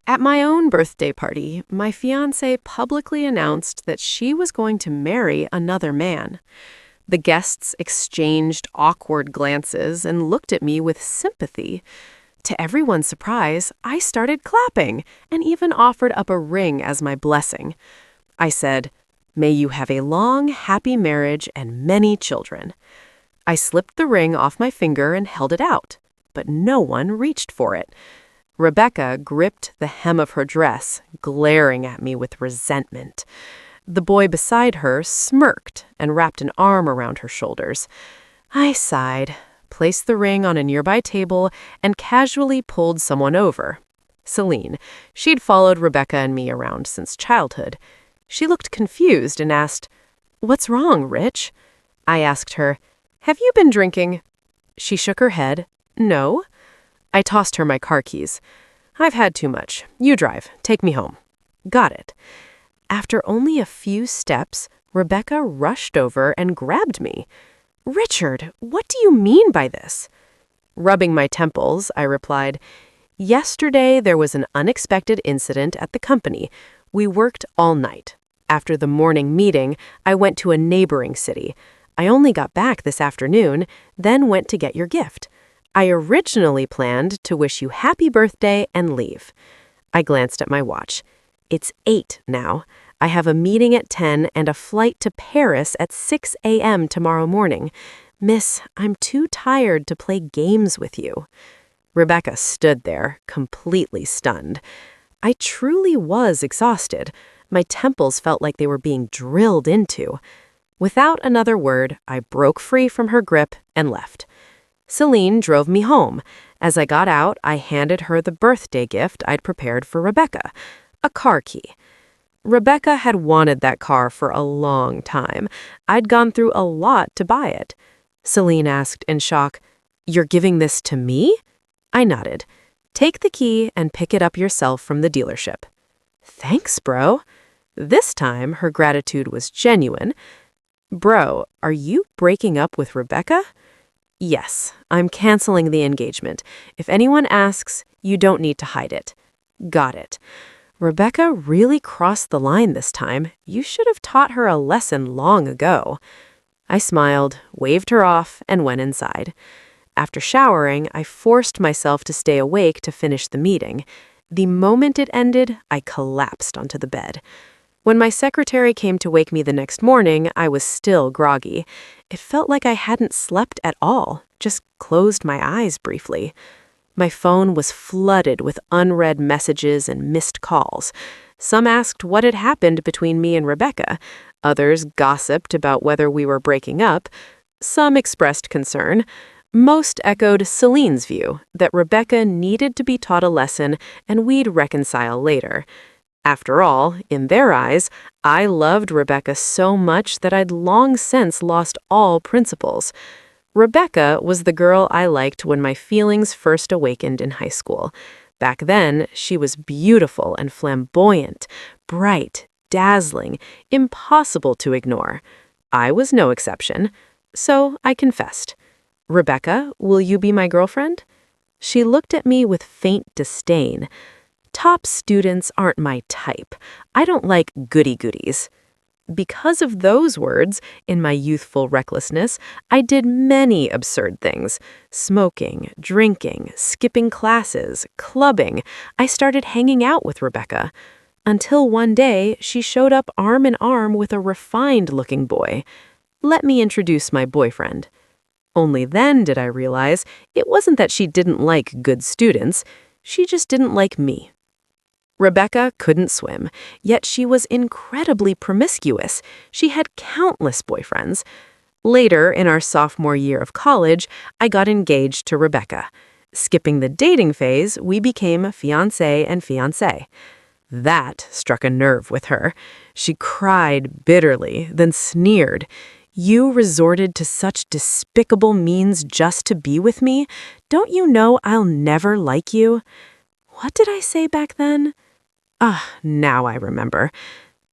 At my own birthday party, my fiancé publicly announced that she was going to marry another man. The guests exchanged awkward glances and looked at me with sympathy. To everyone's surprise, I started clapping and even offered up a ring as my blessing. I said, "May you have a long, happy marriage and many children." I slipped the ring off my finger and held it out, but no one reached for it. Rebecca gripped the hem of her dress, glaring at me with resentment. The boy beside her smirked and wrapped an arm around her shoulders. I sighed, placed the ring on a nearby table, and casually pulled someone over. Celine. She'd followed Rebecca and me around since childhood. She looked confused and asked, "What's wrong, Rich?" I asked her, "Have you been drinking?" She shook her head. "No." I tossed her my car keys. "I've had too much. You drive. Take me home." Got it. After only a few steps, Rebecca rushed over and grabbed me. "Richard, what do you mean by this?" Rubbing my temples, I replied, "Yesterday there was an unexpected incident at the company. We worked all night. After the morning meeting, I went to a neighboring city. I only got back this afternoon, then went to get your gift. I originally planned to wish you happy birthday and leave." I glanced at my watch. "It's 8 now. I have a meeting at 10 and a flight to Paris at 6 a.m. tomorrow morning. Miss, I'm too tired to play games with you." Rebecca stood there, completely stunned. I truly was exhausted. My temples felt like they were being drilled into. Without another word, I broke free from her grip and left. Celine drove me home. As I got out, I handed her the birthday gift I'd prepared for Rebecca, a car key. Rebecca had wanted that car for a long time. I'd gone through a lot to buy it. Celine asked in shock, "You're giving this to me?" I nodded. "Take the key and pick it up yourself from the dealership." "Thanks, bro." This time, her gratitude was genuine. "Bro, are you breaking up with Rebecca?" "Yes, I'm canceling the engagement. If anyone asks, you don't need to hide it." "Got it." Rebecca really crossed the line this time. You should have taught her a lesson long ago. I smiled, waved her off, and went inside. After showering, I forced myself to stay awake to finish the meeting. The moment it ended, I collapsed onto the bed. When my secretary came to wake me the next morning, I was still groggy. It felt like I hadn't slept at all, just closed my eyes briefly. My phone was flooded with unread messages and missed calls. Some asked what had happened between me and Rebecca. Others gossiped about whether we were breaking up. Some expressed concern. Most echoed Celine's view that Rebecca needed to be taught a lesson and we'd reconcile later. After all, in their eyes, I loved Rebecca so much that I'd long since lost all principles. Rebecca was the girl I liked when my feelings first awakened in high school. Back then, she was beautiful and flamboyant, bright, dazzling, impossible to ignore. I was no exception, so I confessed. "Rebecca, will you be my girlfriend?" She looked at me with faint disdain. "Top students aren't my type. I don't like goody-goodies." Because of those words, in my youthful recklessness, I did many absurd things. Smoking, drinking, skipping classes, clubbing. I started hanging out with Rebecca. Until one day, she showed up arm in arm with a refined-looking boy. "Let me introduce my boyfriend." Only then did I realize it wasn't that she didn't like good students. She just didn't like me. Rebecca couldn't swim, yet she was incredibly promiscuous. She had countless boyfriends. Later, in our sophomore year of college, I got engaged to Rebecca. Skipping the dating phase, we became fiancé and fiancée. That struck a nerve with her. She cried bitterly, then sneered. "You resorted to such despicable means just to be with me? Don't you know I'll never like you?" What did I say back then? Now I remember.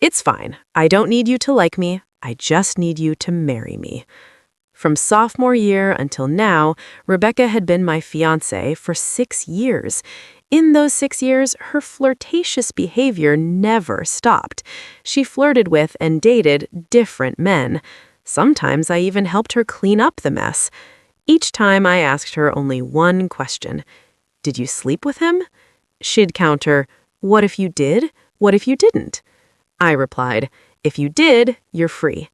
"It's fine. I don't need you to like me. I just need you to marry me." From sophomore year until now, Rebecca had been my fiancée for 6 years. In those 6 years, her flirtatious behavior never stopped. She flirted with and dated different men. Sometimes I even helped her clean up the mess. Each time I asked her only one question. Did you sleep with him? She'd counter, what if you did? What if you didn't? I replied, if you did, you're free.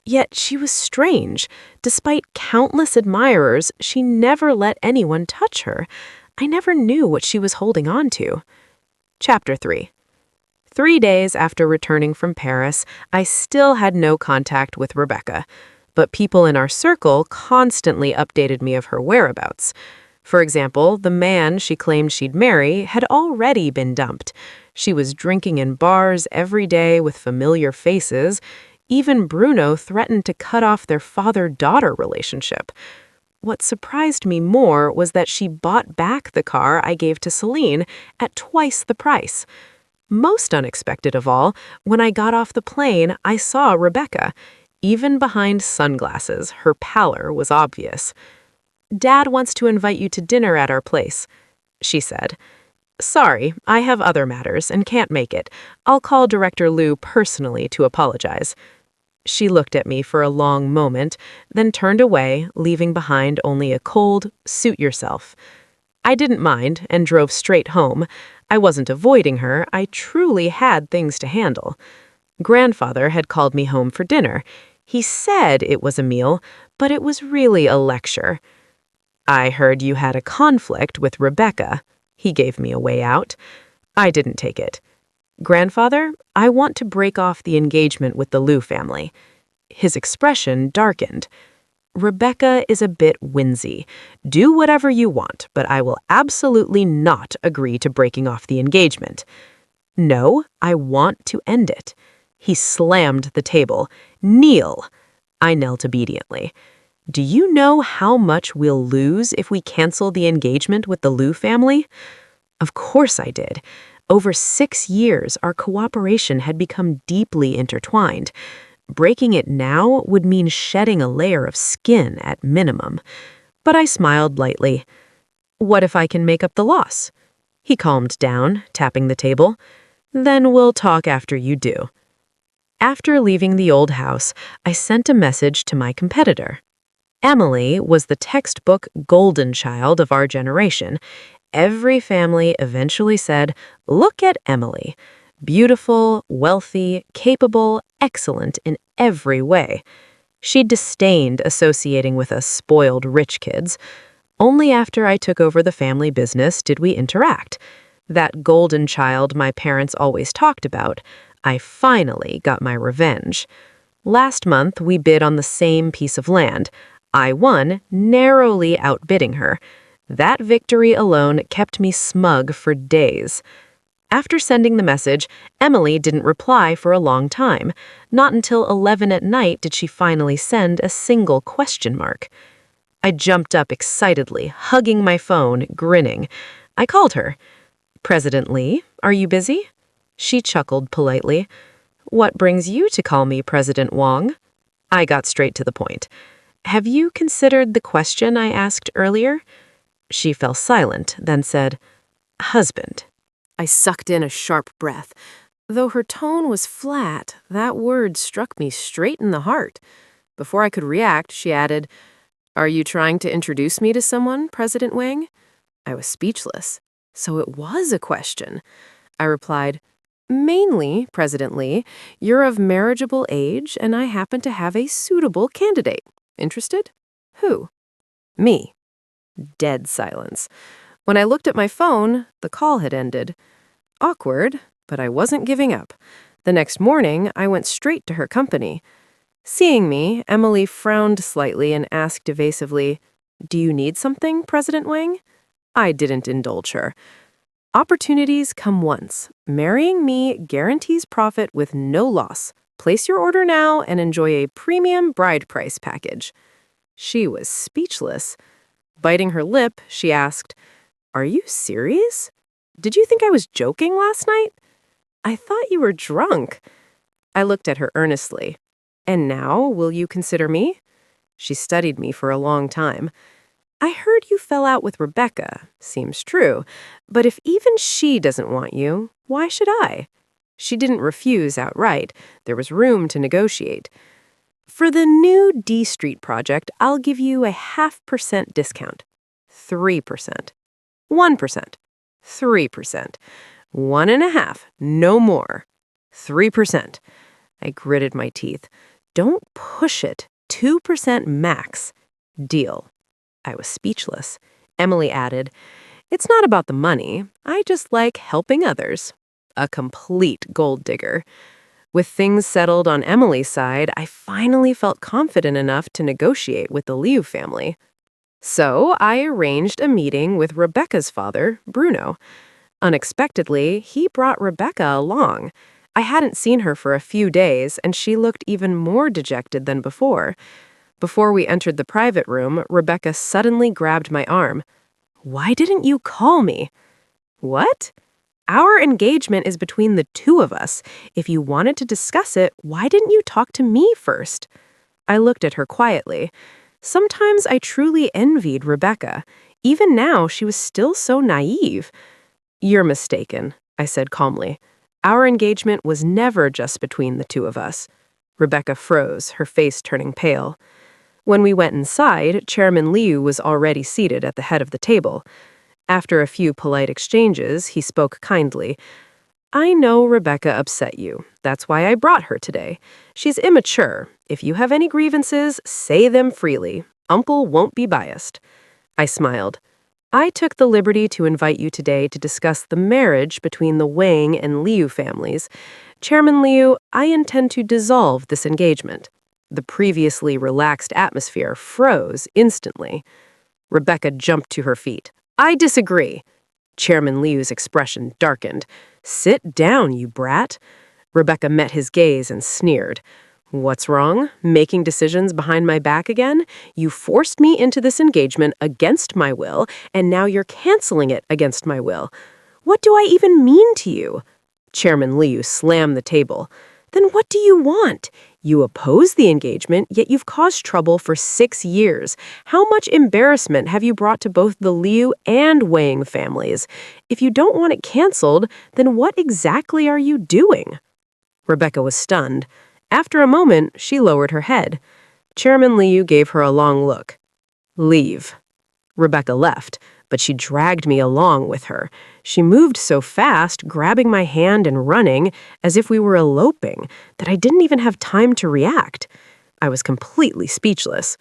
Yet she was strange. Despite countless admirers, she never let anyone touch her. I never knew what she was holding on to. Chapter 3. 3 days after returning from Paris, I still had no contact with Rebecca, but people in our circle constantly updated me of her whereabouts. For example, the man she claimed she'd marry had already been dumped. She was drinking in bars every day with familiar faces. Even Bruno threatened to cut off their father-daughter relationship. What surprised me more was that she bought back the car I gave to Celine at twice the price. Most unexpected of all, when I got off the plane, I saw Rebecca. Even behind sunglasses, her pallor was obvious. Dad wants to invite you to dinner at our place, she said. Sorry, I have other matters and can't make it. I'll call Director Liu personally to apologize. She looked at me for a long moment, then turned away, leaving behind only a cold, suit yourself. I didn't mind and drove straight home. I wasn't avoiding her, I truly had things to handle. Grandfather had called me home for dinner. He said it was a meal, but it was really a lecture. I heard you had a conflict with Rebecca. He gave me a way out. I didn't take it. Grandfather, I want to break off the engagement with the Liu family. His expression darkened. Rebecca is a bit whimsy. Do whatever you want, but I will absolutely not agree to breaking off the engagement. No, I want to end it. He slammed the table. Kneel. I knelt obediently. Do you know how much we'll lose if we cancel the engagement with the Liu family? Of course I did. Over 6 years, our cooperation had become deeply intertwined. Breaking it now would mean shedding a layer of skin at minimum. But I smiled lightly. What if I can make up the loss? He calmed down, tapping the table. Then we'll talk after you do. After leaving the old house, I sent a message to my competitor. Emily was the textbook golden child of our generation. Every family eventually said, look at Emily. Beautiful, wealthy, capable, excellent in every way. She disdained associating with us spoiled rich kids. Only after I took over the family business did we interact. That golden child my parents always talked about, I finally got my revenge. Last month, we bid on the same piece of land. I won, narrowly outbidding her. That victory alone kept me smug for days. After sending the message, Emily didn't reply for a long time. Not until 11 at night did she finally send a single question mark. I jumped up excitedly, hugging my phone, grinning. I called her. President Lee, are you busy? She chuckled politely. What brings you to call me President Wong? I got straight to the point. Have you considered the question I asked earlier? She fell silent, then said, husband. I sucked in a sharp breath. Though her tone was flat, that word struck me straight in the heart. Before I could react, she added, Are you trying to introduce me to someone, President Wang? I was speechless. So it was a question. I replied, Mainly, President Lee, you're of marriageable age, and I happen to have a suitable candidate. Interested? Who? Me. Dead silence. When I looked at my phone, the call had ended. Awkward, but I wasn't giving up. The next morning, I went straight to her company. Seeing me, Emily frowned slightly and asked evasively, Do you need something, President Wang? I didn't indulge her. Opportunities come once. Marrying me guarantees profit with no loss. Place your order now and enjoy a premium bride price package. She was speechless. Biting her lip, she asked, Are you serious? Did you think I was joking last night? I thought you were drunk. I looked at her earnestly. And now, will you consider me? She studied me for a long time. I heard you fell out with Rebecca. Seems true. But if even she doesn't want you, why should I? She didn't refuse outright. There was room to negotiate. For the new D Street project, I'll give you a 0.5% discount. 3%. 1%. 3%. 1.5%. No more. 3%. I gritted my teeth. Don't push it. 2% max. Deal. I was speechless. Emily added, It's not about the money. I just like helping others. A complete gold digger. With things settled on Emily's side, I finally felt confident enough to negotiate with the Liu family. So I arranged a meeting with Rebecca's father, Bruno. Unexpectedly, he brought Rebecca along. I hadn't seen her for a few days, and she looked even more dejected than before. Before we entered the private room, Rebecca suddenly grabbed my arm. Why didn't you call me? What? Our engagement is between the two of us. If you wanted to discuss it, why didn't you talk to me first? I looked at her quietly. Sometimes I truly envied Rebecca. Even now, she was still so naive. You're mistaken, I said calmly. Our engagement was never just between the two of us. Rebecca froze, her face turning pale. When we went inside, Chairman Liu was already seated at the head of the table. After a few polite exchanges, he spoke kindly. I know Rebecca upset you. That's why I brought her today. She's immature. If you have any grievances, say them freely. Uncle won't be biased. I smiled. I took the liberty to invite you today to discuss the marriage between the Wang and Liu families. Chairman Liu, I intend to dissolve this engagement. The previously relaxed atmosphere froze instantly. Rebecca jumped to her feet. I disagree. Chairman Liu's expression darkened. Sit down, you brat. Rebecca met his gaze and sneered. What's wrong? Making decisions behind my back again? You forced me into this engagement against my will, and now you're canceling it against my will. What do I even mean to you? Chairman Liu slammed the table. Then what do you want? You oppose the engagement, yet you've caused trouble for 6 years. How much embarrassment have you brought to both the Liu and Wang families? If you don't want it canceled, then what exactly are you doing? Rebecca was stunned. After a moment, she lowered her head. Chairman Liu gave her a long look. Leave. Rebecca left, but she dragged me along with her. She moved so fast, grabbing my hand and running, as if we were eloping, that I didn't even have time to react. I was completely speechless.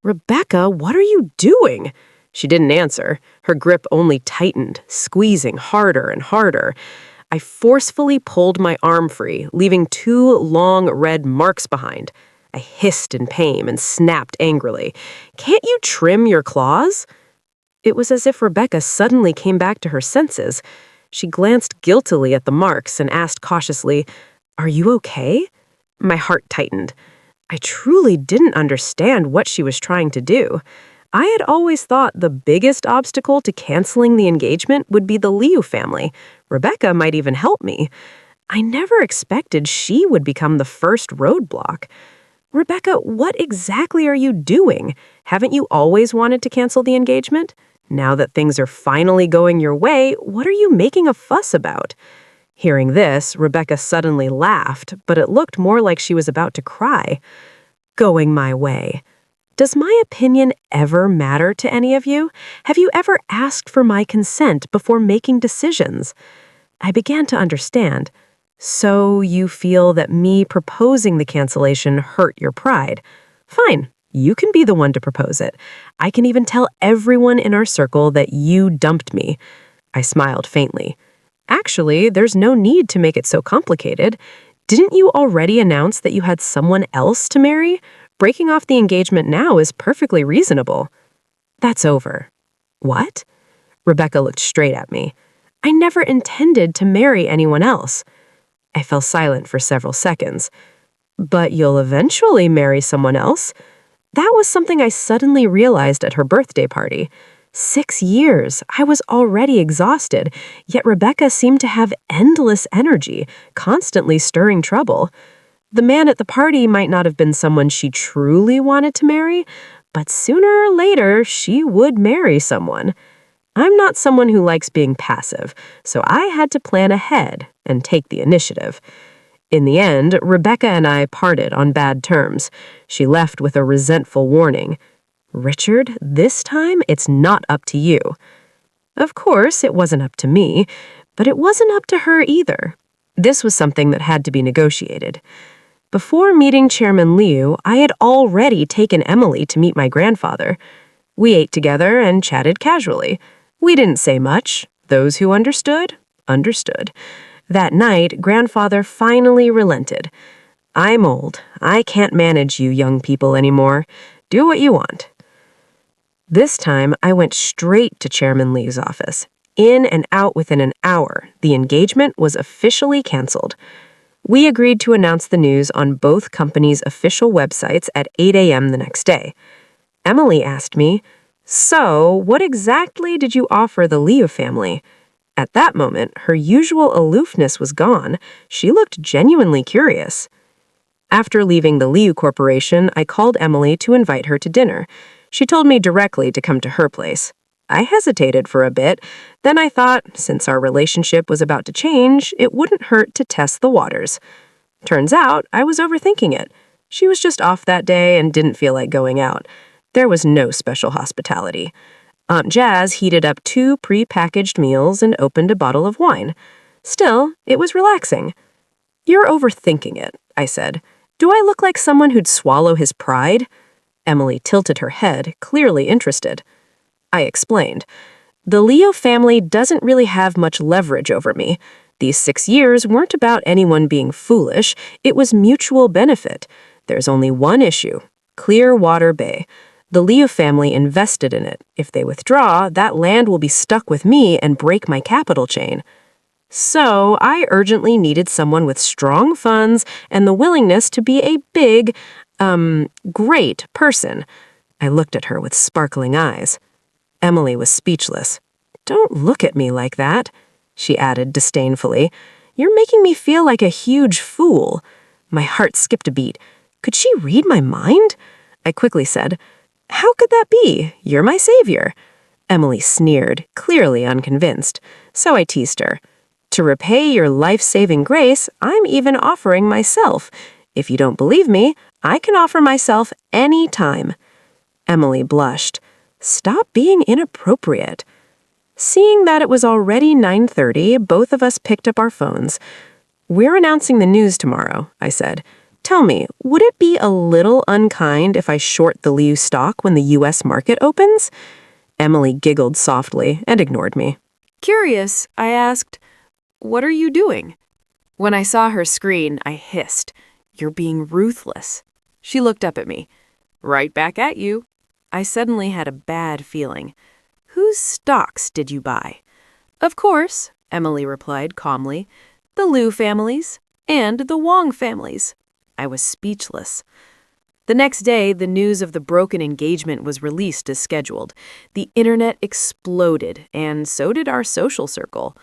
Rebecca, what are you doing? She didn't answer. Her grip only tightened, squeezing harder and harder. I forcefully pulled my arm free, leaving 2 long red marks behind. I hissed in pain and snapped angrily. Can't you trim your claws? It was as if Rebecca suddenly came back to her senses. She glanced guiltily at the marks and asked cautiously, Are you okay? My heart tightened. I truly didn't understand what she was trying to do. I had always thought the biggest obstacle to canceling the engagement would be the Liu family. Rebecca might even help me. I never expected she would become the first roadblock. Rebecca, what exactly are you doing? Haven't you always wanted to cancel the engagement? Now that things are finally going your way, what are you making a fuss about? Hearing this, Rebecca suddenly laughed, but it looked more like she was about to cry. Going my way. Does my opinion ever matter to any of you? Have you ever asked for my consent before making decisions? I began to understand. So you feel that me proposing the cancellation hurt your pride? Fine. You can be the one to propose it. I can even tell everyone in our circle that you dumped me. I smiled faintly. Actually, there's no need to make it so complicated. Didn't you already announce that you had someone else to marry? Breaking off the engagement now is perfectly reasonable. That's over. What? Rebecca looked straight at me. I never intended to marry anyone else. I fell silent for several seconds. But you'll eventually marry someone else. That was something I suddenly realized at her birthday party. 6 years. I was already exhausted, yet Rebecca seemed to have endless energy, constantly stirring trouble. The man at the party might not have been someone she truly wanted to marry, But sooner or later, she would marry someone. I'm not someone who likes being passive, so I had to plan ahead and take the initiative. In the end, Rebecca and I parted on bad terms. She left with a resentful warning. "Richard, this time it's not up to you." Of course, it wasn't up to me, but it wasn't up to her either. This was something that had to be negotiated. Before meeting Chairman Liu, I had already taken Emily to meet my grandfather. We ate together and chatted casually. We didn't say much. Those who understood, understood. That night, Grandfather finally relented. "I'm old. I can't manage you young people anymore. Do what you want." This time, I went straight to Chairman Liu's office. In and out within an hour, the engagement was officially canceled. We agreed to announce the news on both companies' official websites at 8 a.m. the next day. Emily asked me, "So, what exactly did you offer the Liu family?" At that moment, her usual aloofness was gone. She looked genuinely curious. After leaving the Liu Corporation, I called Emily to invite her to dinner. She told me directly to come to her place. I hesitated for a bit. Then I thought, since our relationship was about to change, it wouldn't hurt to test the waters. Turns out, I was overthinking it. She was just off that day and didn't feel like going out. There was no special hospitality. Aunt Jazz heated up 2 pre-packaged meals and opened a bottle of wine. Still, it was relaxing. "You're overthinking it," I said. "Do I look like someone who'd swallow his pride?" Emily tilted her head, clearly interested. I explained. "The Liu family doesn't really have much leverage over me. These 6 years weren't about anyone being foolish. It was mutual benefit. There's only one issue: Clearwater Bay. The Liu family invested in it. If they withdraw, that land will be stuck with me and break my capital chain. So I urgently needed someone with strong funds and the willingness to be a big, great person." I looked at her with sparkling eyes. Emily was speechless. "Don't look at me like that," she added disdainfully. "You're making me feel like a huge fool." My heart skipped a beat. Could she read my mind? I quickly said, "How could that be? You're my savior." Emily sneered, clearly unconvinced. So I teased her. "To repay your life-saving grace, I'm even offering myself. If you don't believe me, I can offer myself any time." Emily blushed. "Stop being inappropriate." Seeing that it was already 9:30, both of us picked up our phones. "We're announcing the news tomorrow," I said. "Tell me, would it be a little unkind if I short the Liu stock when the U.S. market opens?" Emily giggled softly and ignored me. Curious, I asked, "What are you doing?" When I saw her screen, I hissed, "You're being ruthless." She looked up at me. "Right back at you." I suddenly had a bad feeling. "Whose stocks did you buy?" "Of course," Emily replied calmly, "the Liu families and the Wang families." I was speechless. The next day, the news of the broken engagement was released as scheduled. The internet exploded, and so did our social circle.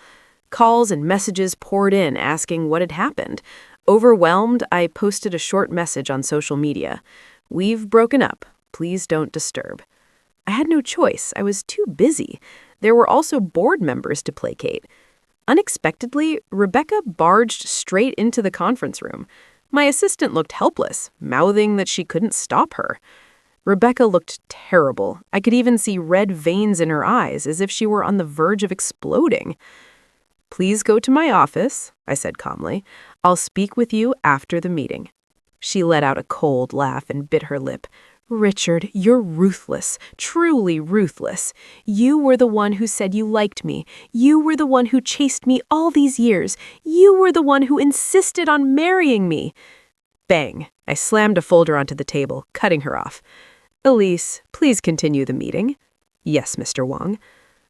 Calls and messages poured in asking what had happened. Overwhelmed, I posted a short message on social media. "We've broken up. Please don't disturb." I had no choice. I was too busy. There were also board members to placate. Unexpectedly, Rebecca barged straight into the conference room. My assistant looked helpless, mouthing that she couldn't stop her. Rebecca looked terrible. I could even see red veins in her eyes, as if she were on the verge of exploding. "Please go to my office," I said calmly. "I'll speak with you after the meeting." She let out a cold laugh and bit her lip. "Richard, you're ruthless, truly ruthless. You were the one who said you liked me. You were the one who chased me all these years. You were the one who insisted on marrying me." Bang! I slammed a folder onto the table, cutting her off. "Elise, please continue the meeting." "Yes, Mr. Wang."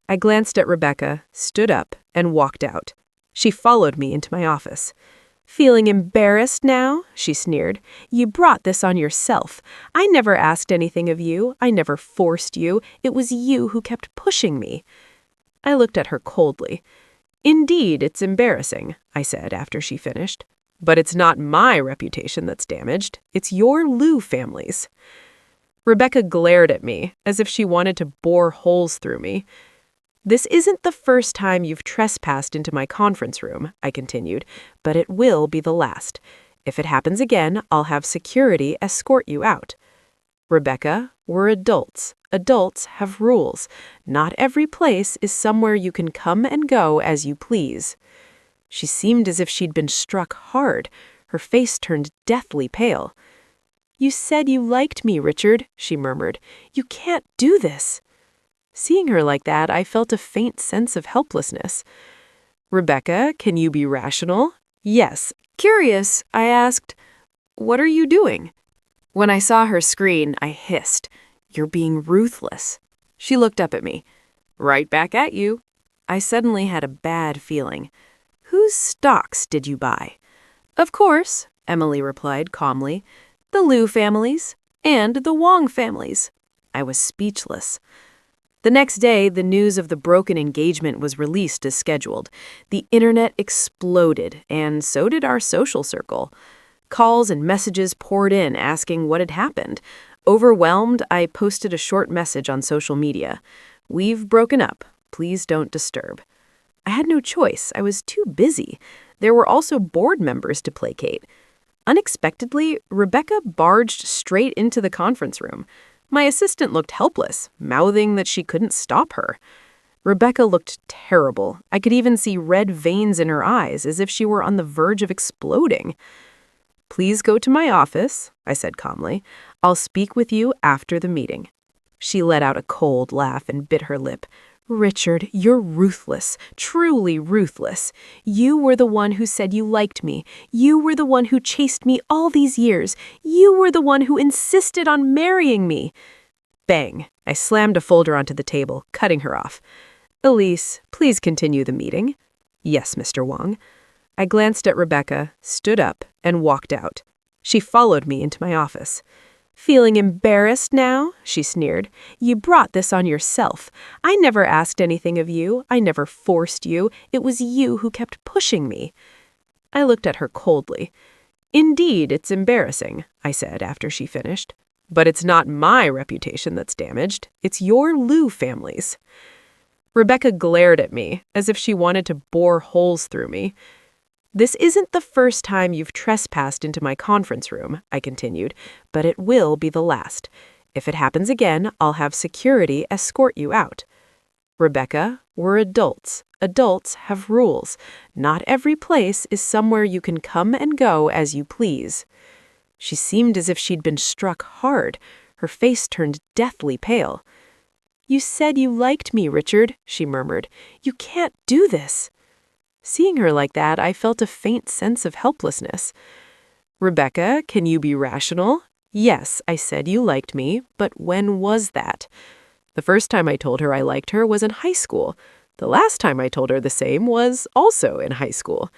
I glanced at Rebecca, stood up, and walked out. She followed me into my office. "Feeling embarrassed now?" she sneered. "You brought this on yourself. I never asked anything of you. I never forced you. It was you who kept pushing me." I looked at her coldly. "Indeed, it's embarrassing," I said after she finished. "But it's not my reputation that's damaged. It's your Liu family's." Rebecca glared at me, as if she wanted to bore holes through me. "This isn't the first time you've trespassed into my conference room," I continued, "but it will be the last. If it happens again, I'll have security escort you out." "Rebecca, we're adults. Adults have rules. Not every place is somewhere you can come and go as you please." She seemed as if she'd been struck hard. Her face turned deathly pale. "You said you liked me, Richard," she murmured. "You can't do this." Seeing her like that, I felt a faint sense of helplessness. "Rebecca, can you be rational?" "Yes." Curious, I asked, "What are you doing?" When I saw her screen, I hissed, "You're being ruthless." She looked up at me. "Right back at you." I suddenly had a bad feeling. "Whose stocks did you buy?" "Of course," Emily replied calmly. "The Liu families and the Wang families." I was speechless. The next day, the news of the broken engagement was released as scheduled. The internet exploded, and so did our social circle. Calls and messages poured in asking what had happened. Overwhelmed, I posted a short message on social media. "We've broken up. Please don't disturb." I had no choice. I was too busy. There were also board members to placate. Unexpectedly, Rebecca barged straight into the conference room. My assistant looked helpless, mouthing that she couldn't stop her. Rebecca looked terrible. I could even see red veins in her eyes, as if she were on the verge of exploding. "Please go to my office," I said calmly. "I'll speak with you after the meeting." She let out a cold laugh and bit her lip. "Richard, you're ruthless, truly ruthless. You were the one who said you liked me. You were the one who chased me all these years. You were the one who insisted on marrying me." Bang! I slammed a folder onto the table, cutting her off. "Elise, please continue the meeting." "Yes, Mr. Wang." I glanced at Rebecca, stood up, and walked out. She followed me into my office. "Feeling embarrassed now?" she sneered. "You brought this on yourself. I never asked anything of you. I never forced you. It was you who kept pushing me." I looked at her coldly. "Indeed, it's embarrassing," I said after she finished. "But it's not my reputation that's damaged. It's your Liu family's." Rebecca glared at me, as if she wanted to bore holes through me. "This isn't the first time you've trespassed into my conference room," I continued, "but it will be the last. If it happens again, I'll have security escort you out." "Rebecca, we're adults. Adults have rules. Not every place is somewhere you can come and go as you please." She seemed as if she'd been struck hard. Her face turned deathly pale. "You said you liked me, Richard," she murmured. "You can't do this." Seeing her like that, I felt a faint sense of helplessness. "Rebecca, can you be rational?" "Yes, I said you liked me, but when was that?" "The first time I told her I liked her was in high school. The last time I told her the same was also in high school.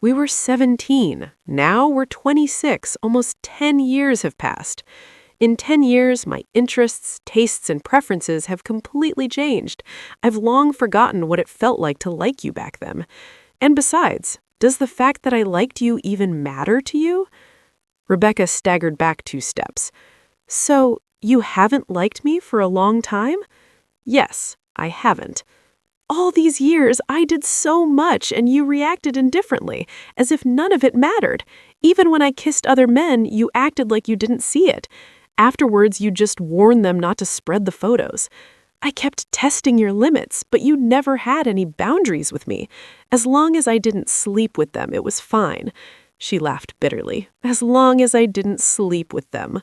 We were 17. Now we're 26. Almost 10 years have passed. In 10 years, my interests, tastes, and preferences have completely changed. I've long forgotten what it felt like to like you back then. And besides, does the fact that I liked you even matter to you?" Rebecca staggered back 2 steps. "So, you haven't liked me for a long time?" "Yes, I haven't." "All these years, I did so much and you reacted indifferently, as if none of it mattered. Even when I kissed other men, you acted like you didn't see it. Afterwards, you just warned them not to spread the photos. I kept testing your limits, but you never had any boundaries with me. As long as I didn't sleep with them, it was fine." She laughed bitterly. "As long as I didn't sleep with them."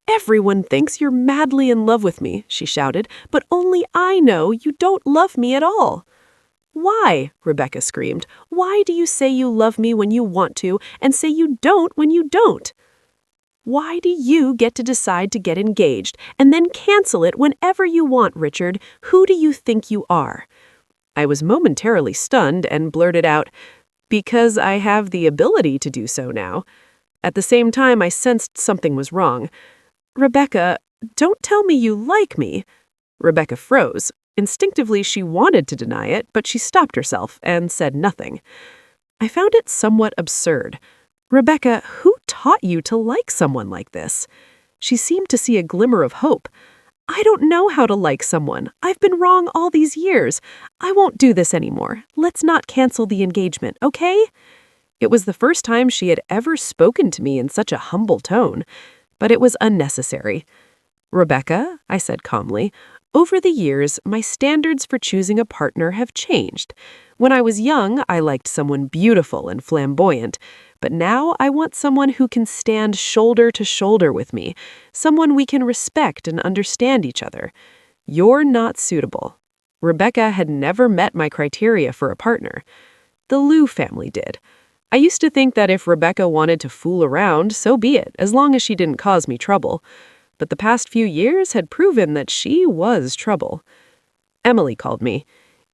"Everyone thinks you're madly in love with me," she shouted, "but only I know you don't love me at all." "Why?" Rebecca screamed. "Why do you say you love me when you want to and say you don't when you don't? Why do you get to decide to get engaged and then cancel it whenever you want, Richard? Who do you think you are?" I was momentarily stunned and blurted out, "Because I have the ability to do so now." At the same time, I sensed something was wrong. "Rebecca, don't tell me you like me." Rebecca froze. Instinctively, she wanted to deny it, but she stopped herself and said nothing. I found it somewhat absurd. "Rebecca, who taught you to like someone like this?" She seemed to see a glimmer of hope. "I don't know how to like someone. I've been wrong all these years. I won't do this anymore. Let's not cancel the engagement, okay?" It was the first time she had ever spoken to me in such a humble tone, but it was unnecessary. "Rebecca," I said calmly, "over the years, my standards for choosing a partner have changed. When I was young, I liked someone beautiful and flamboyant, but now I want someone who can stand shoulder to shoulder with me, someone we can respect and understand each other. You're not suitable." Rebecca had never met my criteria for a partner. The Liu family did. I used to think that if Rebecca wanted to fool around, so be it, as long as she didn't cause me trouble. But the past few years had proven that she was trouble. Emily called me.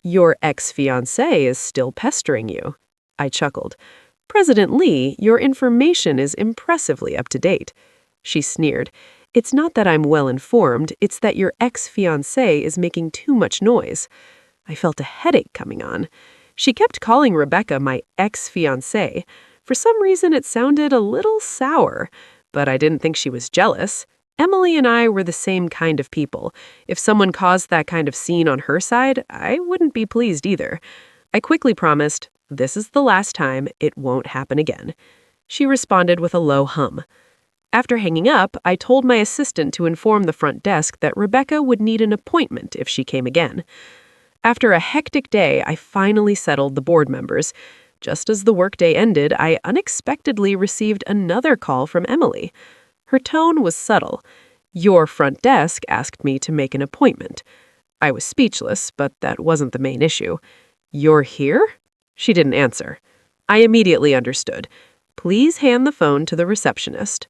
"Your ex-fiancé is still pestering you." I chuckled. "President Lee, your information is impressively up to date." She sneered. "It's not that I'm well informed, it's that your ex-fiancé is making too much noise." I felt a headache coming on. She kept calling Rebecca my ex-fiancé. For some reason, it sounded a little sour, but I didn't think she was jealous. Emily and I were the same kind of people. If someone caused that kind of scene on her side, I wouldn't be pleased either. I quickly promised, "This is the last time, it won't happen again." She responded with a low hum. After hanging up, I told my assistant to inform the front desk that Rebecca would need an appointment if she came again. After a hectic day, I finally settled the board members. Just as the workday ended, I unexpectedly received another call from Emily. Her tone was subtle. "Your front desk asked me to make an appointment." I was speechless, but that wasn't the main issue. "You're here?" She didn't answer. I immediately understood. "Please hand the phone to the receptionist."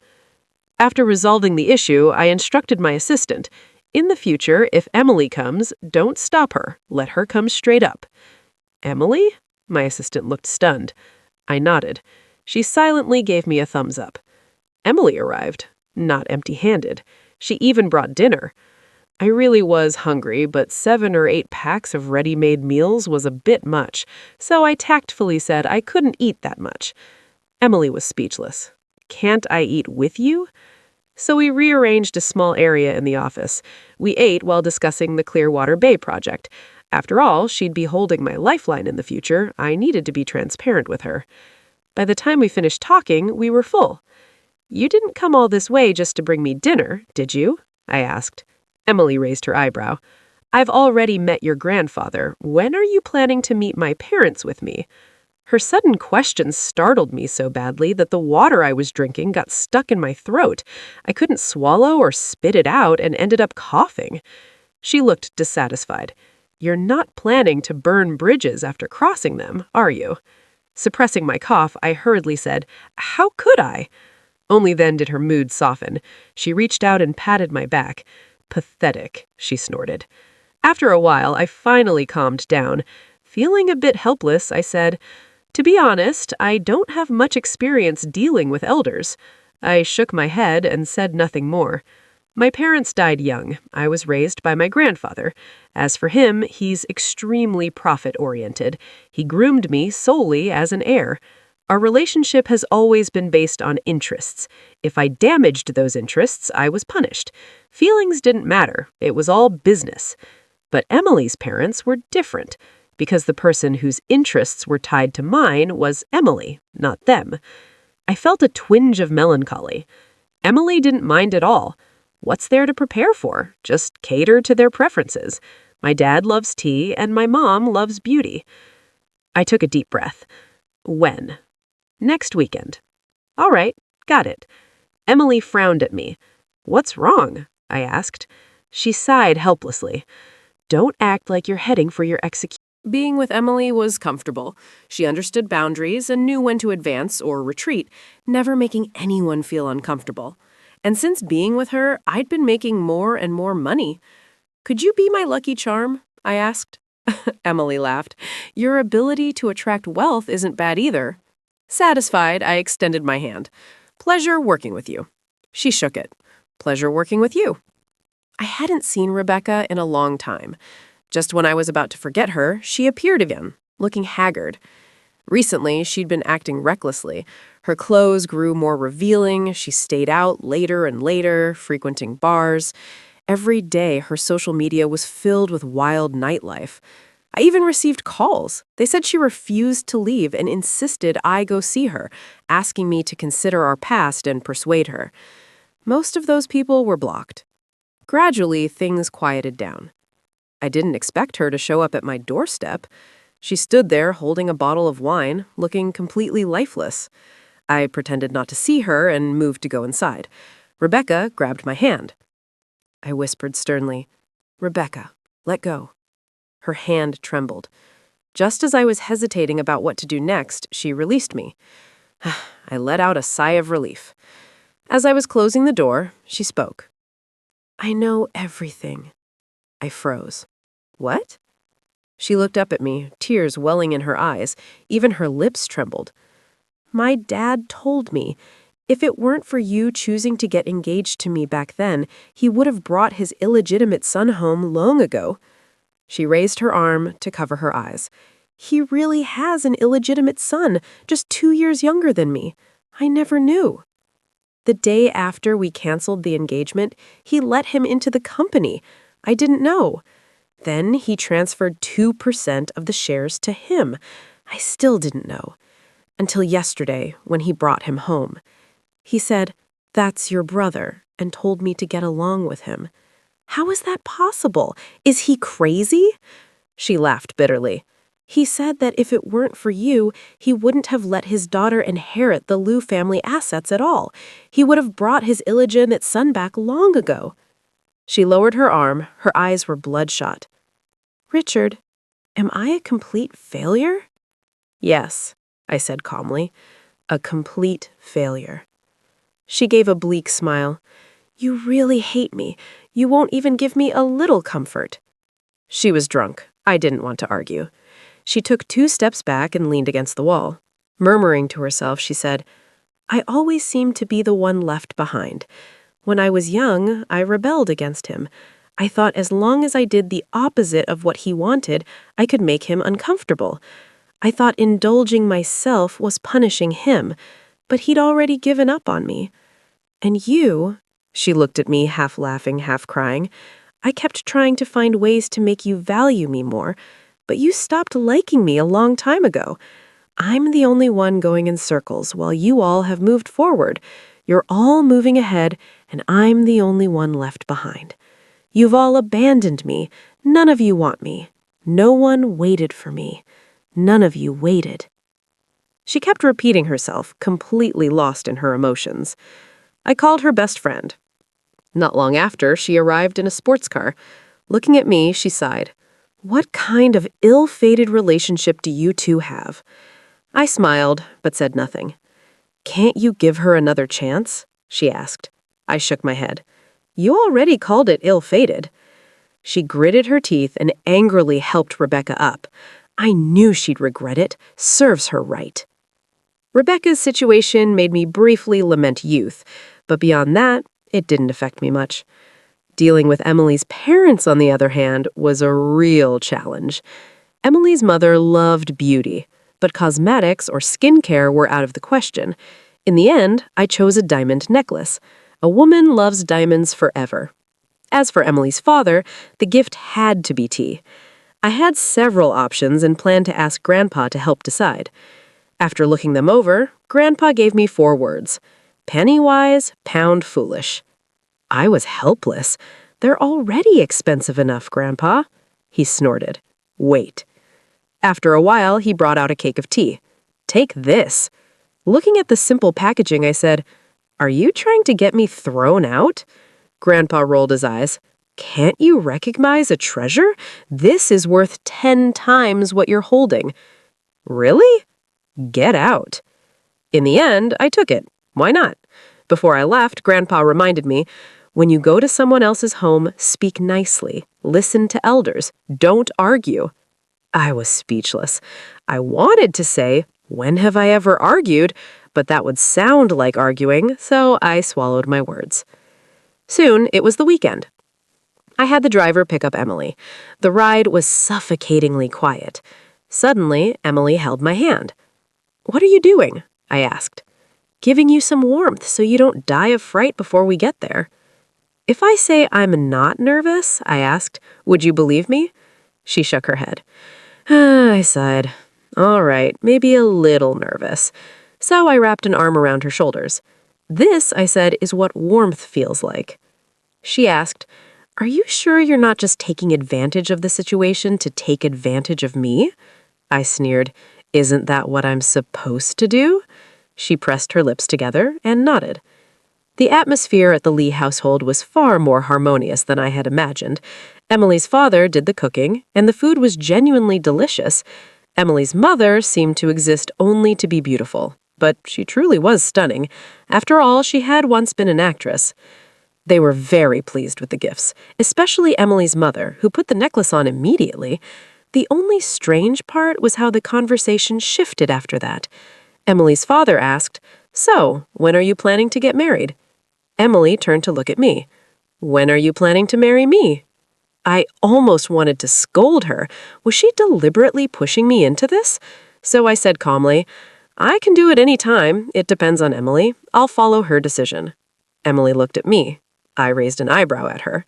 After resolving the issue, I instructed my assistant, "In the future, if Emily comes, don't stop her. Let her come straight up." "Emily?" My assistant looked stunned. I nodded. She silently gave me a thumbs up. Emily arrived, not empty-handed. She even brought dinner. I really was hungry, but 7 or 8 packs of ready-made meals was a bit much, so I tactfully said I couldn't eat that much. Emily was speechless. "Can't I eat with you?" So we rearranged a small area in the office. We ate while discussing the Clearwater Bay project. After all, she'd be holding my lifeline in the future. I needed to be transparent with her. By the time we finished talking, we were full. "You didn't come all this way just to bring me dinner, did you?" I asked. Emily raised her eyebrow. "I've already met your grandfather. When are you planning to meet my parents with me?" Her sudden question startled me so badly that the water I was drinking got stuck in my throat. I couldn't swallow or spit it out and ended up coughing. She looked dissatisfied. "You're not planning to burn bridges after crossing them, are you?" Suppressing my cough, I hurriedly said, "How could I?" Only then did her mood soften. She reached out and patted my back. "Pathetic," she snorted. After a while, I finally calmed down. Feeling a bit helpless, I said, "To be honest, I don't have much experience dealing with elders." I shook my head and said nothing more. My parents died young. I was raised by my grandfather. As for him, he's extremely profit-oriented. He groomed me solely as an heir. Our relationship has always been based on interests. If I damaged those interests, I was punished. Feelings didn't matter. It was all business. But Emily's parents were different, because the person whose interests were tied to mine was Emily, not them. I felt a twinge of melancholy. Emily didn't mind at all. What's there to prepare for? Just cater to their preferences. My dad loves tea, and my mom loves beauty. I took a deep breath. "When?" "Next weekend." "All right, got it." Emily frowned at me. "What's wrong?" I asked. She sighed helplessly. "Don't act like you're heading for your execution." Being with Emily was comfortable. She understood boundaries and knew when to advance or retreat, never making anyone feel uncomfortable. And since being with her, I'd been making more and more money. "Could you be my lucky charm?" I asked. Emily laughed. "Your ability to attract wealth isn't bad either." Satisfied, I extended my hand. "Pleasure working with you." She shook it. "Pleasure working with you." I hadn't seen Rebecca in a long time. Just when I was about to forget her, she appeared again, looking haggard. Recently, she'd been acting recklessly. Her clothes grew more revealing, she stayed out later and later, frequenting bars. Every day, her social media was filled with wild nightlife. I even received calls. They said she refused to leave and insisted I go see her, asking me to consider our past and persuade her. Most of those people were blocked. Gradually, things quieted down. I didn't expect her to show up at my doorstep. She stood there holding a bottle of wine, looking completely lifeless. I pretended not to see her and moved to go inside. Rebecca grabbed my hand. I whispered sternly, "Rebecca, let go." Her hand trembled. Just as I was hesitating about what to do next, she released me. I let out a sigh of relief. As I was closing the door, she spoke. "I know everything." I froze. "What?" She looked up at me, tears welling in her eyes. Even her lips trembled. "My dad told me. If it weren't for you choosing to get engaged to me back then, he would have brought his illegitimate son home long ago." She raised her arm to cover her eyes. "He really has an illegitimate son, just 2 years younger than me. I never knew." The day after we canceled the engagement, he let him into the company. I didn't know. Then he transferred 2% of the shares to him. I still didn't know. Until yesterday, when he brought him home. He said, "That's your brother," and told me to get along with him. How is that possible? Is he crazy? She laughed bitterly. He said that if it weren't for you, he wouldn't have let his daughter inherit the Liu family assets at all. He would have brought his illegitimate son back long ago. She lowered her arm, her eyes were bloodshot. "Richard, am I a complete failure?" "Yes," I said calmly, "a complete failure." She gave a bleak smile. "You really hate me. You won't even give me a little comfort." She was drunk. I didn't want to argue. She took 2 steps back and leaned against the wall. Murmuring to herself, she said, "I always seem to be the one left behind. When I was young, I rebelled against him. I thought as long as I did the opposite of what he wanted, I could make him uncomfortable. I thought indulging myself was punishing him, but he'd already given up on me. And you," she looked at me, half laughing, half crying, "I kept trying to find ways to make you value me more, but you stopped liking me a long time ago. I'm the only one going in circles while you all have moved forward. You're all moving ahead, and I'm the only one left behind. You've all abandoned me. None of you want me. No one waited for me. None of you waited." She kept repeating herself, completely lost in her emotions. I called her best friend. Not long after, she arrived in a sports car. Looking at me, she sighed. "What kind of ill-fated relationship do you two have?" I smiled, but said nothing. "Can't you give her another chance?" she asked. I shook my head. "You already called it ill-fated." She gritted her teeth and angrily helped Rebecca up. I knew she'd regret it. Serves her right. Rebecca's situation made me briefly lament youth, but beyond that, it didn't affect me much. Dealing with Emily's parents, on the other hand, was a real challenge. Emily's mother loved beauty, but cosmetics or skincare were out of the question. In the end, I chose a diamond necklace. A woman loves diamonds forever. As for Emily's father, the gift had to be tea. I had several options and planned to ask Grandpa to help decide. After looking them over, Grandpa gave me 4 words. Penny wise, pound foolish. I was helpless. "They're already expensive enough, Grandpa." He snorted. "Wait." After a while, he brought out a cake of tea. "Take this." Looking at the simple packaging, I said, "Are you trying to get me thrown out?" Grandpa rolled his eyes. "Can't you recognize a treasure? This is worth 10 times what you're holding." "Really? Get out." In the end, I took it. Why not? Before I left, Grandpa reminded me, when you go to someone else's home, speak nicely. Listen to elders. Don't argue. I was speechless. I wanted to say, "When have I ever argued?" But that would sound like arguing, so I swallowed my words. Soon, it was the weekend. I had the driver pick up Emily. The ride was suffocatingly quiet. Suddenly, Emily held my hand. "What are you doing?" I asked. "Giving you some warmth so you don't die of fright before we get there." "If I say I'm not nervous," I asked, "would you believe me?" She shook her head. I sighed. "All right, maybe a little nervous." So I wrapped an arm around her shoulders. "This," I said, "is what warmth feels like." She asked, "Are you sure you're not just taking advantage of the situation to take advantage of me?" I sneered. "Isn't that what I'm supposed to do?" She pressed her lips together and nodded. The atmosphere at the Lee household was far more harmonious than I had imagined. Emily's father did the cooking, and the food was genuinely delicious. Emily's mother seemed to exist only to be beautiful, but she truly was stunning. After all, she had once been an actress. They were very pleased with the gifts, especially Emily's mother, who put the necklace on immediately. The only strange part was how the conversation shifted after that. Emily's father asked, "So, when are you planning to get married?" Emily turned to look at me. "When are you planning to marry me?" I almost wanted to scold her. Was she deliberately pushing me into this? So I said calmly, "I can do it any time. It depends on Emily. I'll follow her decision." Emily looked at me. I raised an eyebrow at her.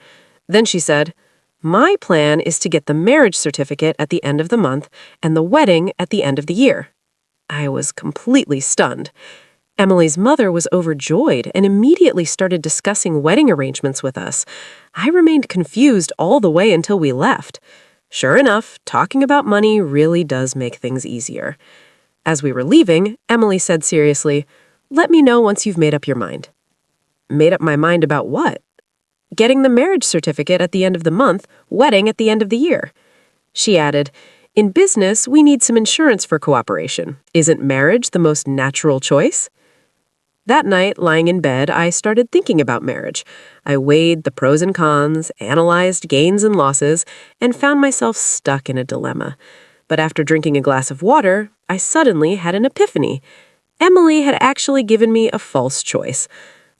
Then she said, "My plan is to get the marriage certificate at the end of the month and the wedding at the end of the year." I was completely stunned. Emily's mother was overjoyed and immediately started discussing wedding arrangements with us. I remained confused all the way until we left. Sure enough, talking about money really does make things easier. As we were leaving, Emily said seriously, "Let me know once you've made up your mind." Made up my mind about what? Getting the marriage certificate at the end of the month, wedding at the end of the year. She added, "In business, we need some insurance for cooperation. Isn't marriage the most natural choice?" That night, lying in bed, I started thinking about marriage. I weighed the pros and cons, analyzed gains and losses, and found myself stuck in a dilemma. But after drinking a glass of water, I suddenly had an epiphany. Emily had actually given me a false choice.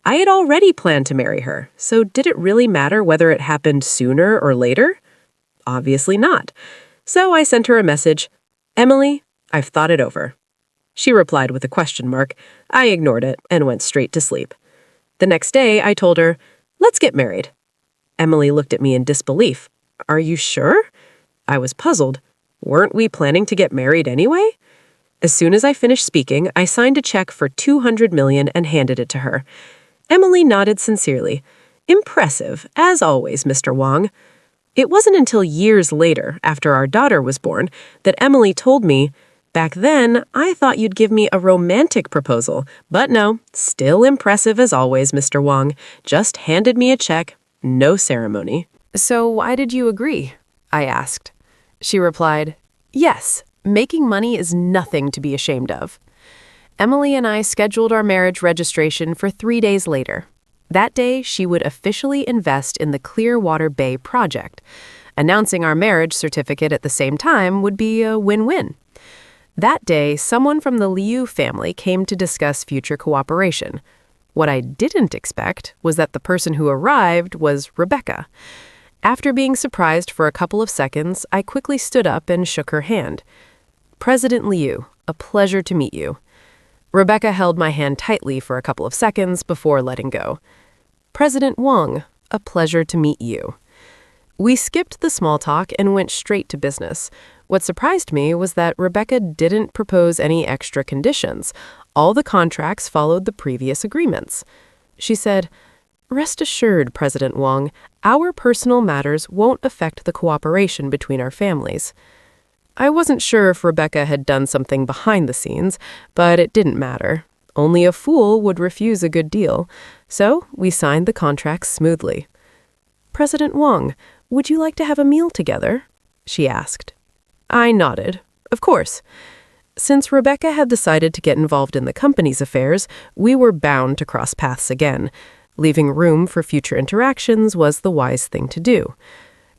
I had already planned to marry her, so did it really matter whether it happened sooner or later? Obviously not. So I sent her a message, "Emily, I've thought it over." She replied with a question mark. I ignored it and went straight to sleep. The next day, I told her, "Let's get married." Emily looked at me in disbelief. "Are you sure?" I was puzzled. Weren't we planning to get married anyway? As soon as I finished speaking, I signed a check for $200 million and handed it to her. Emily nodded sincerely. "Impressive, as always, Mr. Wong." It wasn't until years later, after our daughter was born, that Emily told me, "Back then, I thought you'd give me a romantic proposal, but no, still impressive as always, Mr. Wong. Just handed me a check, no ceremony." "So why did you agree?" I asked. She replied, "Yes, making money is nothing to be ashamed of." Emily and I scheduled our marriage registration for 3 days later. That day, she would officially invest in the Clearwater Bay project. Announcing our marriage certificate at the same time would be a win-win. That day, someone from the Liu family came to discuss future cooperation. What I didn't expect was that the person who arrived was Rebecca. After being surprised for a couple of seconds, I quickly stood up and shook her hand. "President Liu, a pleasure to meet you." Rebecca held my hand tightly for a couple of seconds before letting go. "President Wong, a pleasure to meet you." We skipped the small talk and went straight to business. What surprised me was that Rebecca didn't propose any extra conditions. All the contracts followed the previous agreements. She said, "Rest assured, President Wong, our personal matters won't affect the cooperation between our families." I wasn't sure if Rebecca had done something behind the scenes, but it didn't matter. Only a fool would refuse a good deal, so we signed the contracts smoothly. "President Wong, would you like to have a meal together?" she asked. I nodded. Of course. Since Rebecca had decided to get involved in the company's affairs, we were bound to cross paths again. Leaving room for future interactions was the wise thing to do.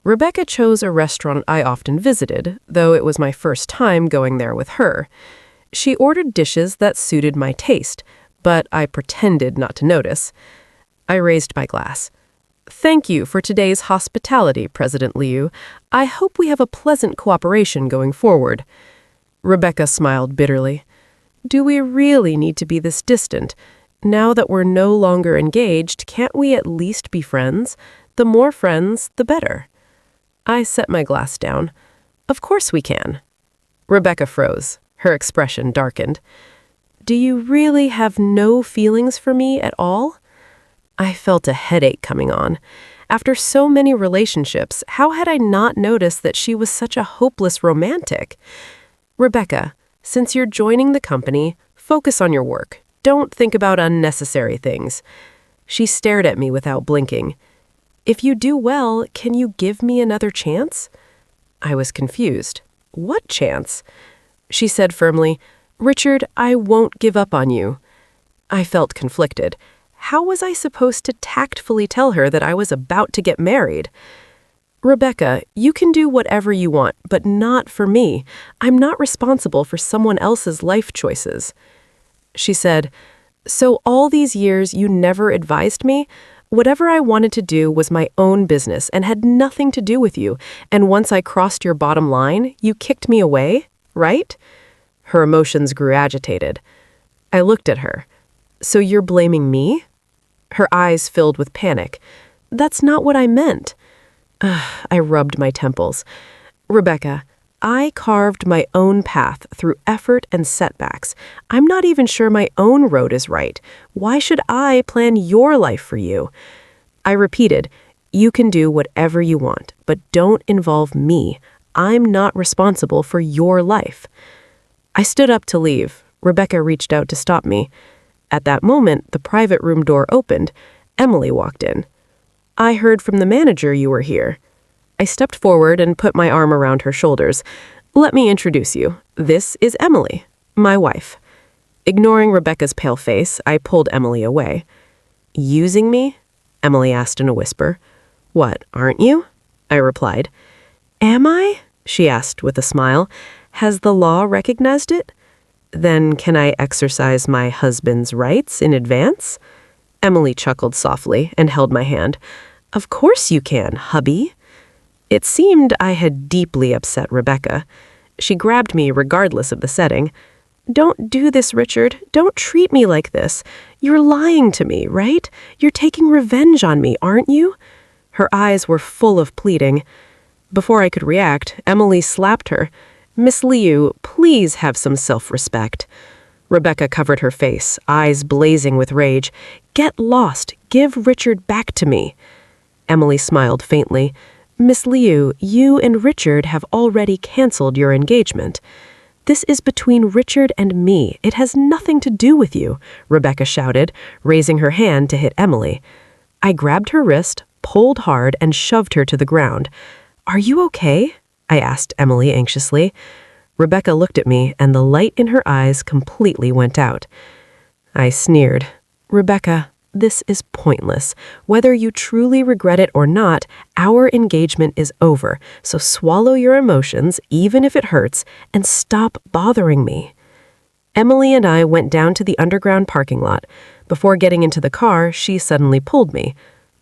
Rebecca chose a restaurant I often visited, though it was my first time going there with her. She ordered dishes that suited my taste, but I pretended not to notice. I raised my glass. "Thank you for today's hospitality, President Liu. I hope we have a pleasant cooperation going forward." Rebecca smiled bitterly. Do we really need to be this distant? Now that we're no longer engaged, can't we at least be friends? The more friends, the better. I set my glass down. Of course we can. Rebecca froze. Her expression darkened. Do you really have no feelings for me at all? I felt a headache coming on. After so many relationships, how had I not noticed that she was such a hopeless romantic? Rebecca, since you're joining the company, focus on your work. Don't think about unnecessary things. She stared at me without blinking. If you do well, can you give me another chance? I was confused. What chance? She said firmly, Richard, I won't give up on you. I felt conflicted. How was I supposed to tactfully tell her that I was about to get married? Rebecca, you can do whatever you want, but not for me. I'm not responsible for someone else's life choices. She said, so all these years you never advised me? Whatever I wanted to do was my own business and had nothing to do with you, and once I crossed your bottom line, you kicked me away, right? Her emotions grew agitated. I looked at her. So you're blaming me? Her eyes filled with panic. That's not what I meant. I rubbed my temples. Rebecca, I carved my own path through effort and setbacks. I'm not even sure my own road is right. Why should I plan your life for you? I repeated, you can do whatever you want, but don't involve me. I'm not responsible for your life. I stood up to leave. Rebecca reached out to stop me. At that moment, the private room door opened. Emily walked in. I heard from the manager you were here. I stepped forward and put my arm around her shoulders. Let me introduce you. This is Emily, my wife. Ignoring Rebecca's pale face, I pulled Emily away. Using me? Emily asked in a whisper. What, aren't you? I replied. Am I? She asked with a smile. Has the law recognized it? Then can I exercise my husband's rights in advance? Emily chuckled softly and held my hand. Of course you can, hubby. It seemed I had deeply upset Rebecca. She grabbed me regardless of the setting. Don't do this, Richard. Don't treat me like this. You're lying to me, right? You're taking revenge on me, aren't you? Her eyes were full of pleading. Before I could react, Emily slapped her. Miss Liu, please have some self-respect. Rebecca covered her face, eyes blazing with rage. Get lost. Give Richard back to me. Emily smiled faintly. Miss Liu, you and Richard have already canceled your engagement. This is between Richard and me. It has nothing to do with you, Rebecca shouted, raising her hand to hit Emily. I grabbed her wrist, pulled hard, and shoved her to the ground. Are you okay? I asked Emily anxiously. Rebecca looked at me, and the light in her eyes completely went out. I sneered. Rebecca, this is pointless. Whether you truly regret it or not, our engagement is over, so swallow your emotions, even if it hurts, and stop bothering me. Emily and I went down to the underground parking lot. Before getting into the car, she suddenly pulled me.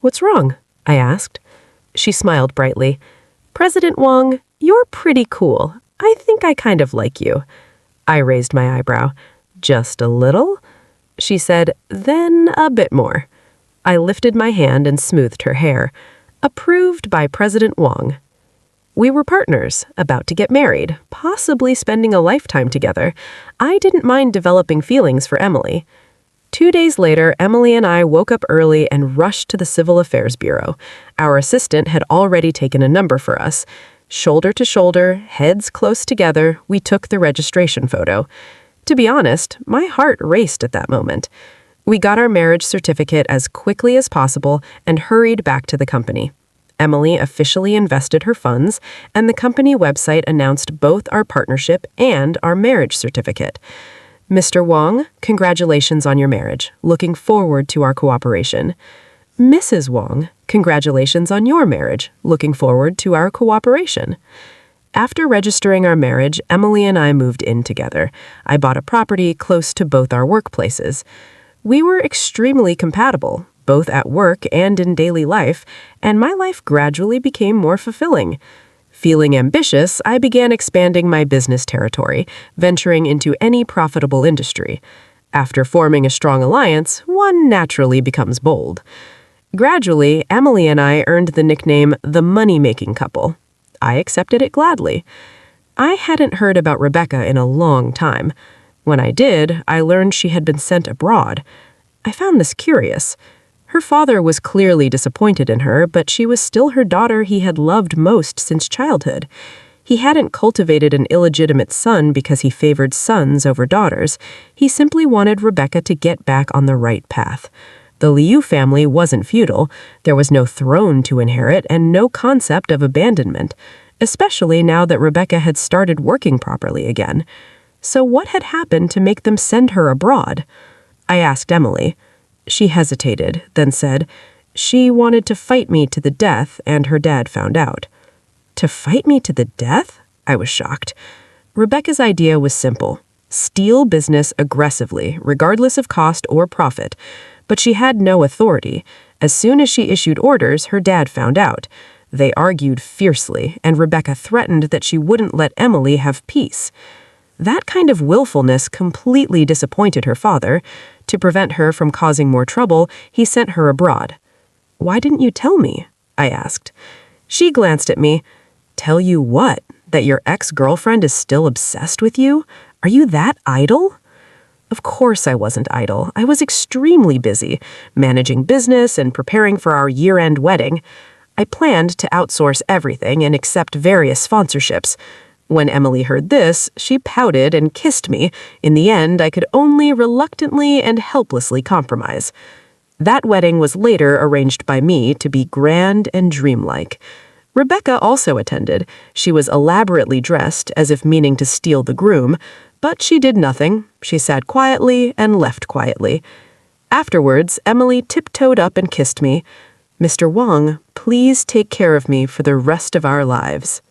What's wrong? I asked. She smiled brightly. President Wong, you're pretty cool. I think I kind of like you. I raised my eyebrow. Just a little? She said, then a bit more. I lifted my hand and smoothed her hair. Approved by President Wong. We were partners, about to get married, possibly spending a lifetime together. I didn't mind developing feelings for Emily. 2 days later, Emily and I woke up early and rushed to the Civil Affairs Bureau. Our assistant had already taken a number for us. Shoulder to shoulder, heads close together, we took the registration photo. To be honest, my heart raced at that moment. We got our marriage certificate as quickly as possible and hurried back to the company. Emily officially invested her funds, and the company website announced both our partnership and our marriage certificate. Mr. Wong, congratulations on your marriage. Looking forward to our cooperation. Mrs. Wong, congratulations on your marriage. Looking forward to our cooperation. After registering our marriage, Emily and I moved in together. I bought a property close to both our workplaces. We were extremely compatible, both at work and in daily life, and my life gradually became more fulfilling. Feeling ambitious, I began expanding my business territory, venturing into any profitable industry. After forming a strong alliance, one naturally becomes bold. Gradually, Emily and I earned the nickname the money-making couple. I accepted it gladly. I hadn't heard about Rebecca in a long time. When I did, I learned she had been sent abroad. I found this curious. Her father was clearly disappointed in her, but she was still her daughter he had loved most since childhood. He hadn't cultivated an illegitimate son because he favored sons over daughters. He simply wanted Rebecca to get back on the right path. The Liu family wasn't feudal. There was no throne to inherit and no concept of abandonment, especially now that Rebecca had started working properly again. So what had happened to make them send her abroad? I asked Emily. She hesitated, then said, "She wanted to fight me to the death, and her dad found out." To fight me to the death? I was shocked. Rebecca's idea was simple. Steal business aggressively, regardless of cost or profit. But she had no authority. As soon as she issued orders, her dad found out. They argued fiercely, and Rebecca threatened that she wouldn't let Emily have peace. That kind of willfulness completely disappointed her father. To prevent her from causing more trouble, he sent her abroad. "Why didn't you tell me?" I asked. She glanced at me. "Tell you what? That your ex-girlfriend is still obsessed with you? Are you that idle?" Of course I wasn't idle. I was extremely busy, managing business and preparing for our year-end wedding. I planned to outsource everything and accept various sponsorships. When Emily heard this, she pouted and kissed me. In the end, I could only reluctantly and helplessly compromise. That wedding was later arranged by me to be grand and dreamlike. Rebecca also attended. She was elaborately dressed, as if meaning to steal the groom, but she did nothing. She sat quietly and left quietly. Afterwards, Emily tiptoed up and kissed me. "Mr. Wang, please take care of me for the rest of our lives."